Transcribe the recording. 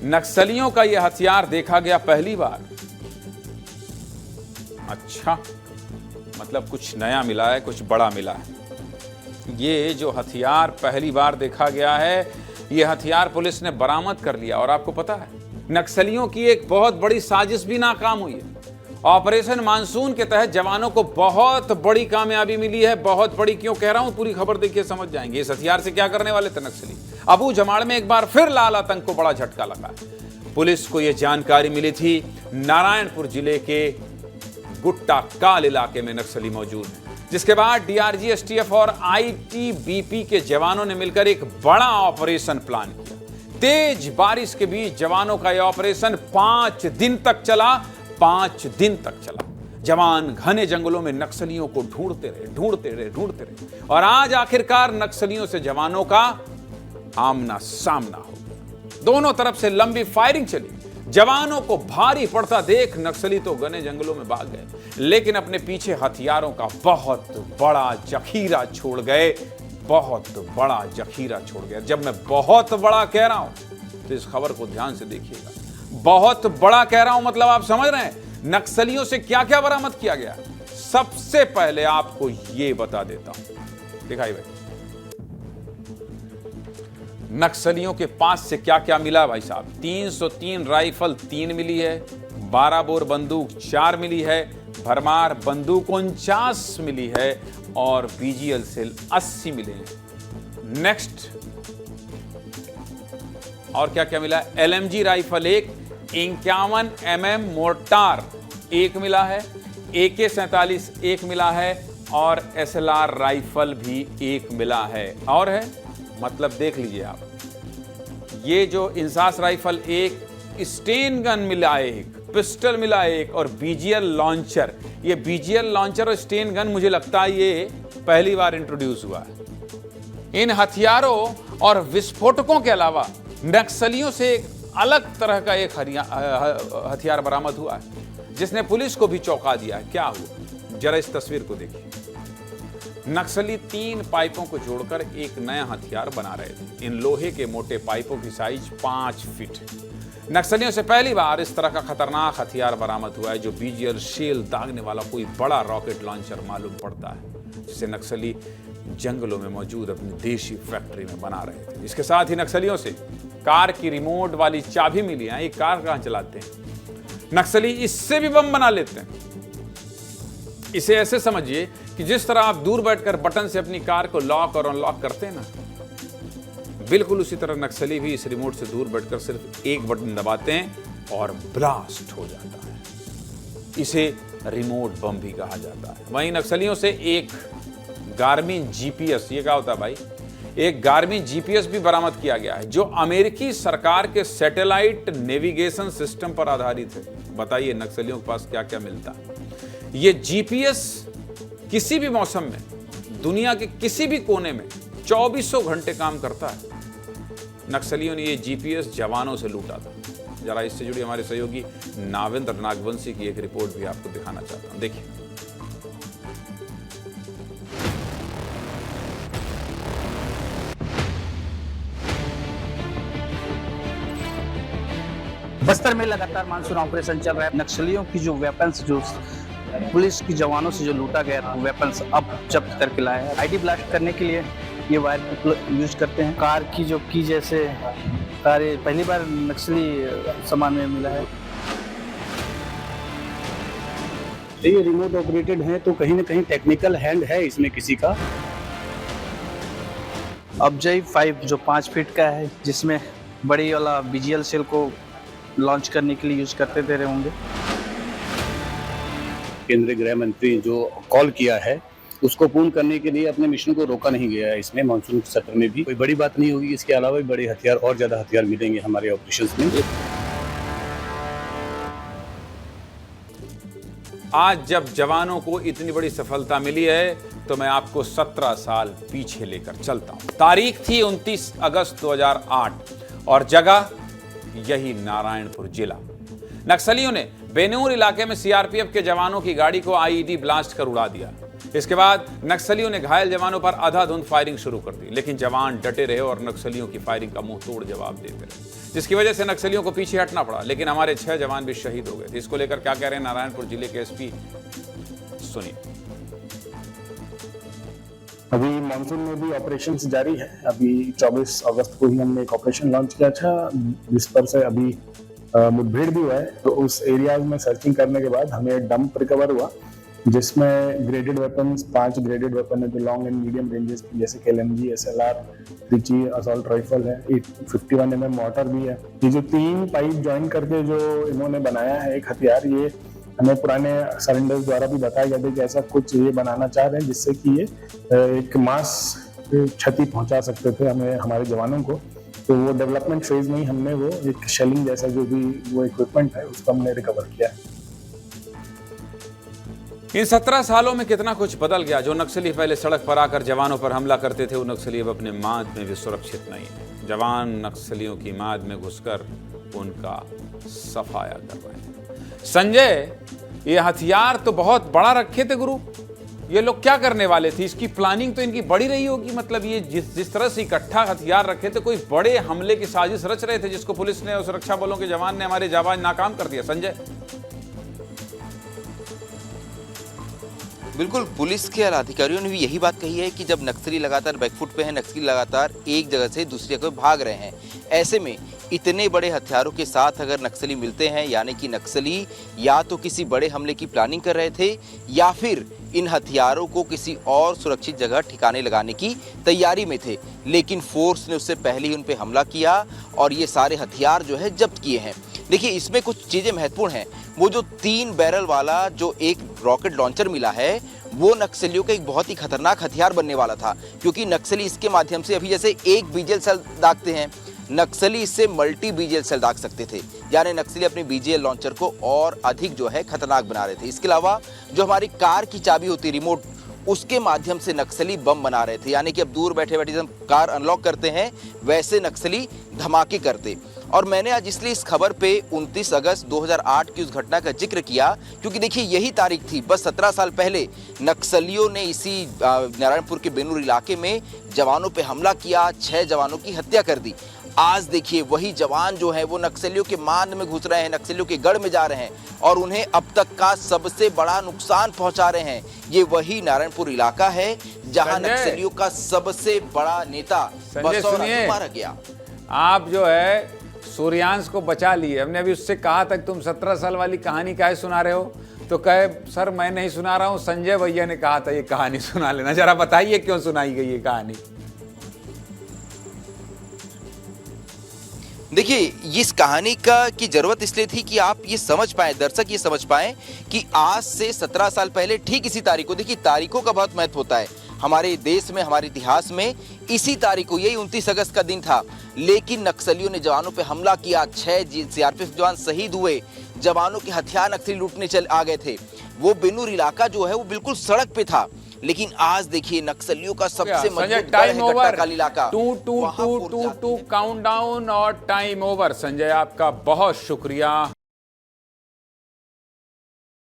नक्सलियों का यह हथियार देखा गया पहली बार। अच्छा, मतलब कुछ नया मिला है, कुछ बड़ा मिला है। ये जो हथियार पहली बार देखा गया है, ये हथियार पुलिस ने बरामद कर लिया। और आपको पता है, नक्सलियों की एक बहुत बड़ी साजिश भी नाकाम हुई है। ऑपरेशन मानसून के तहत जवानों को बहुत बड़ी कामयाबी मिली है। बहुत बड़ी क्यों कह रहा हूं, पूरी खबर देखिए, समझ जाएंगे। इस हथियार से क्या करने वाले थे नक्सली। अबू जमाड़ में एक बार फिर लाल आतंक को बड़ा झटका लगा। पुलिस को यह जानकारी मिली थी, नारायणपुर जिले के गुट्टा काल इलाके में नक्सली मौजूद है, जिसके बाद डीआरजी, एसटीएफ और आईटीबीपी के जवानों ने मिलकर एक बड़ा ऑपरेशन प्लान किया। तेज बारिश के बीच जवानों का यह ऑपरेशन 5 दिन तक चला। 5 दिन तक चला। जवान घने जंगलों में नक्सलियों को ढूंढते रहे और आज आखिरकार नक्सलियों से जवानों का आमना सामना हो गया। दोनों तरफ से लंबी फायरिंग चली। जवानों को भारी पड़ता देख नक्सली तो घने जंगलों में भाग गए, लेकिन अपने पीछे हथियारों का बहुत बड़ा जखीरा छोड़ गए। बहुत बड़ा जखीरा छोड़ गए। जब मैं बहुत बड़ा कह रहा हूं तो इस खबर को ध्यान से देखिएगा। बहुत बड़ा कह रहा हूं मतलब आप समझ रहे हैं नक्सलियों से क्या क्या बरामद किया गया। सबसे पहले आपको यह बता देता हूं, दिखाई भाई, नक्सलियों के पास से क्या क्या मिला भाई साहब। 303 राइफल 3 मिली है, 12 बोर बंदूक 4 मिली है, भरमार बंदूक 49 मिली है और बीजीएल सेल 80 मिले हैं। नेक्स्ट और क्या क्या मिला। एलएमजी राइफल 1, 51 mm मोर्टार 1 मिला है, AK-47 1 मिला है और SLR राइफल भी 1 मिला है। और है मतलब देख लीजिए आप, ये जो इंसास राइफल 1, स्टेन गन मिला 1, पिस्टल मिला 1 और बीजीएल लॉन्चर। ये बीजीएल लॉन्चर और स्टेन गन मुझे लगता है ये पहली बार इंट्रोड्यूस हुआ है। इन हथियारों और विस्फोटकों के अलावा नक्सलियों से एक अलग तरह का एक हथियार बरामद हुआ है, जिसने पुलिस को भी चौंका दिया है। क्या हुआ, जरा इस तस्वीर को देखिए। नक्सली 3 पाइपों को जोड़कर एक नया हथियार बना रहे थे। इन लोहे के मोटे पाइपों की साइज 5 फीट है। नक्सलियों से पहली बार इस तरह का खतरनाक हथियार बरामद हुआ है, जो बीजीएल शेल दागने वाला कोई बड़ा रॉकेट लॉन्चर मालूम पड़ता है, जिसे नक्सली जंगलों में मौजूद अपनी देशी फैक्ट्री में बना रहे थे। इसके साथ ही नक्सलियों से कार की रिमोट वाली चाबी मिली है। ये कार कहां चलाते हैं नक्सली, इससे भी बम बना लेते हैं। इसे ऐसे समझिए कि जिस तरह आप दूर बैठकर बटन से अपनी कार को लॉक और अनलॉक करते हैं ना, बिल्कुल उसी तरह नक्सली भी इस रिमोट से दूर बैठकर सिर्फ एक बटन दबाते हैं और ब्लास्ट हो जाता है। इसे रिमोट बम भी कहा जाता है। वहीं नक्सलियों से एक गार्मिन जीपीएस, ये क्या होता है भाई, एक गार्मिन जीपीएस भी बरामद किया गया है, जो अमेरिकी सरकार के सैटेलाइट नेविगेशन सिस्टम पर आधारित है। बताइए नक्सलियों के पास क्या क्या मिलता है। ये जीपीएस किसी भी मौसम में दुनिया के किसी भी कोने में 2400 घंटे काम करता है। नक्सलियों ने ये जीपीएस जवानों से लूटा था। जरा इससे जुड़ी हमारे सहयोगी नावेंद्र नागवंशी की एक रिपोर्ट भी आपको दिखाना चाहता हूं, देखिए। बस्तर में लगातार मानसून ऑपरेशन चल रहा है। नक्सलियों की जो वेपन्स, जो पुलिस की जवानों से जो लूटा गया वेपन्स अब जब्त करके लाया है। आईडी ब्लास्ट करने के लिए ये वायर यूज करते हैं। कार की जो की जैसे कारें पहली बार नक्सली सामान में मिला है। ये रिमोट ऑपरेटेड है तो कहीं ना कहीं टेक्निकल हैंड है इसमें किसी का। अबजई 5 जो 5 फीट का है, जिसमें बड़ी वाला बीजीएल सेल को लॉन्च करने के लिए यूज करते थे होंगे। केंद्रीय गृह मंत्री जो कॉल किया है उसको पूर्ण करने के लिए अपने मिशन को रोका नहीं गया है। इसमें मानसून सत्र में भी कोई बड़ी बात नहीं होगी। इसके अलावा भी बड़े हथियार और ज्यादा हथियार मिलेंगे हमारे ऑपरेशंस में। आज जब जवानों को इतनी बड़ी सफलता मिली है तो मैं आपको 17 साल पीछे लेकर चलता हूं। तारीख थी 29 अगस्त 2008 और जगह यही नारायणपुर जिला। नक्सलियों ने बेनूर इलाके में सीआरपीएफ के जवानों की गाड़ी को आईईडी ब्लास्ट कर उड़ा दिया। इसके बाद नक्सलियों ने घायल जवानों पर आधाधुंध फायरिंग शुरू कर दी, लेकिन जवान डटे रहे और नक्सलियों की फायरिंग का मुंह तोड़ जवाब देते रहे, जिसकी वजह से नक्सलियों को पीछे हटना पड़ा। लेकिन हमारे 6 जवान भी शहीद हो गए थे। इसको लेकर क्या कह रहे हैं नारायणपुर जिले के एसपी, सुनिए। अभी मानसून में भी ऑपरेशंस जारी है। अभी 24 अगस्त को ही हमने एक ऑपरेशन लॉन्च किया था, जिस पर से अभी मुठभेड़ भी हुआ है। तो उस एरियाज में सर्चिंग करने के बाद हमें डंप रिकवर हुआ, जिसमें ग्रेडेड वेपन्स 5 ग्रेडेड वेपन है जो लॉन्ग एंड मीडियम रेंजेस की, जैसे कि LMG, SLR, Trichy assault rifle है, 51 mm मोर्टार भी है। ये जो 3 पाइप ज्वाइन करके जो इन्होंने बनाया है एक हथियार, ये हमें पुराने सरेंडर्स द्वारा भी बताया गया था कि ऐसा कुछ ये बनाना चाह रहे हैं जिससे कि ये एक मास क्षति पहुंचा सकते थे हमें, हमारे जवानों को। तो वो डेवलपमेंट फेज में ही हमने वो एक शेलिंग जैसा जो भी वो इक्विपमेंट है उसको हमने रिकवर किया है। इन 17 सालों में कितना कुछ बदल गया। जो नक्सली पहले सड़क पर आकर जवानों पर हमला करते थे, वो नक्सली अब अपने माद में भी सुरक्षित नहीं है। जवान नक्सलियों की माद में घुसकर उनका सफाया कर रहे हैं। संजय, ये हथियार तो बहुत बड़ा रखे थे गुरु, ये लोग क्या करने वाले थे? इसकी प्लानिंग तो इनकी बड़ी रही होगी। मतलब ये जिस तरह से इकट्ठा हथियार रखे थे, कोई बड़े हमले की साजिश रच रहे थे, जिसको पुलिस ने और सुरक्षा बलों के जवान ने, हमारे जवान नाकाम कर दिया। संजय, बिल्कुल, पुलिस के अधिकारियों ने भी यही बात कही है कि जब नक्सली लगातार बैकफुट पे हैं, नक्सली लगातार एक जगह से दूसरी जगह भाग रहे हैं, ऐसे में इतने बड़े हथियारों के साथ अगर नक्सली मिलते हैं, यानी कि नक्सली या तो किसी बड़े हमले की प्लानिंग कर रहे थे या फिर इन हथियारों को किसी और सुरक्षित जगह ठिकाने लगाने की तैयारी में थे। लेकिन फोर्स ने उससे पहले ही उन पे हमला किया और ये सारे हथियार जो है जब्त किए हैं। देखिए, इसमें कुछ चीज़ें महत्वपूर्ण हैं। वो जो 3 बैरल वाला जो एक रॉकेट लॉन्चर मिला है, वो नक्सलियों का एक बहुत ही खतरनाक हथियार बनने वाला था, क्योंकि नक्सली इसके माध्यम से, अभी जैसे एक BGL सेल दागते हैं, नक्सली इससे मल्टी BGL सेल दाग सकते थे। यानी नक्सली अपने BGL लॉन्चर को और अधिक जो है खतरनाक बना रहे थे। इसके अलावा जो हमारी कार की चाबी होती है, रिमोट, उसके माध्यम से नक्सली बम बना रहे थे। यानी कि अब दूर बैठे बैठे जब कार अनलॉक करते हैं, वैसे नक्सली धमाके करते। और मैंने आज इसलिए इस खबर पे 29 अगस्त 2008 की उस घटना का जिक्र किया, क्योंकि देखिए यही तारीख थी, बस 17 साल पहले नक्सलियों ने इसी नारायणपुर के बेनूर इलाके में जवानों पे हमला किया, 6 जवानों की हत्या कर दी। आज देखिए वही जवान जो है वो नक्सलियों के मांद में घुस रहे हैं, नक्सलियों के गढ़ में जा रहे हैं और उन्हें अब तक का सबसे बड़ा नुकसान पहुंचा रहे हैं। ये वही नारायणपुर इलाका है जहां नक्सलियों का सबसे बड़ा नेता बसौरा मारा गया। आप जो है सूर्यांश को बचा लिए। हमने अभी उससे कहा था कि तुम 17 साल वाली कहानी काहे सुना रहे हो, तो कहे सर मैं नहीं सुना रहा हूं, संजय भैया ने कहा था ये कहानी सुना लेना। जरा बताइए क्यों सुनाई गई ये कहानी। देखिए, इस कहानी की जरूरत इसलिए थी कि आप ये समझ पाए, दर्शक ये समझ पाए कि आज से 17 साल पहले ठीक इसी तारीख को, देखिए तारीखों का बहुत महत्व होता है हमारे देश में, हमारे इतिहास में। इसी तारीख को, यही 29 अगस्त का दिन था, लेकिन नक्सलियों ने जवानों पे हमला किया, 6 CRPF जवान शहीद हुए, जवानों के हथियार नक्सली लूटने आ गए थे। वो बेनूर इलाका जो है वो बिल्कुल सड़क पे था, लेकिन आज देखिए नक्सलियों का सबसे मजबूत टाइम ओवर, इलाका 2 काउंटडाउन और टाइम ओवर। संजय आपका बहुत शुक्रिया।